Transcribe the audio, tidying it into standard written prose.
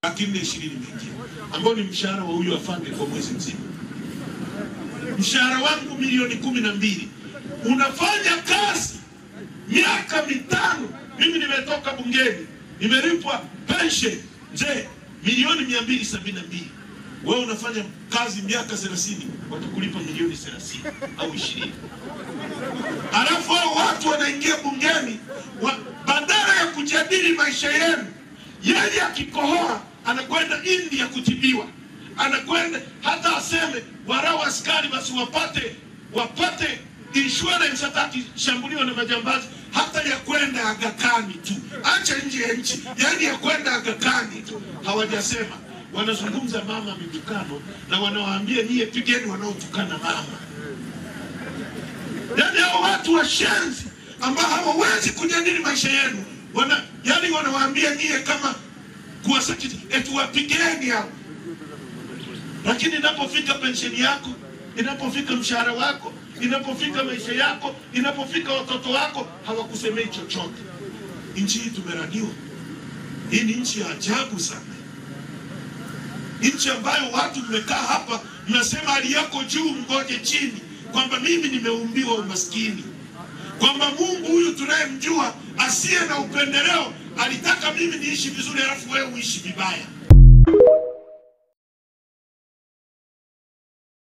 lakini 20 mingine ambao ni mshahara wa huyu afande kwa mwezi mzima. Mshahara wangu milioni 12. Unafanya kazi miaka 5. Mimi nimetoka bungeni, nimelipwa pension milioni 272. Wewe unafanya kazi miaka 30, watakulipa milioni 30 au 20. Alafu watu wanaingia bungeni badala ya kujadili maisha yenu, yeye akikohoa anakwenda India kutibiwa, anakwenda hata aseme warau askari basi wapate insurance hata shambuliwa na majambazi, hata ya kwenda Aga Khan tu, acha nje ya nchi, yani ya kwenda Aga Khan tu hawajasema. Wanazungumza mama mitukano na wanawaambia niye pigeni wanaotukana mama. Yani hao watu washenzi ambao hawawezi kujadili maisha yenu, wanawaambia niye kama kuwasakiti eti wapigeni hao. Lakini inapofika pensheni yako, inapofika mshahara wako, inapofika maisha yako, inapofika watoto wako, hawakusemei chochote. Nchi hii tumeraniwa. Hii ni nchi ya ajabu sana. Nchi ambayo watu mmekaa hapa mnasema hali yako juu mgoje chini, kwamba mimi nimeumbiwa umaskini, kwamba Mungu huyu tunayemjua asiye na upendeleo alitaka mimi niishi vizuri alafu wewe uishi vibaya.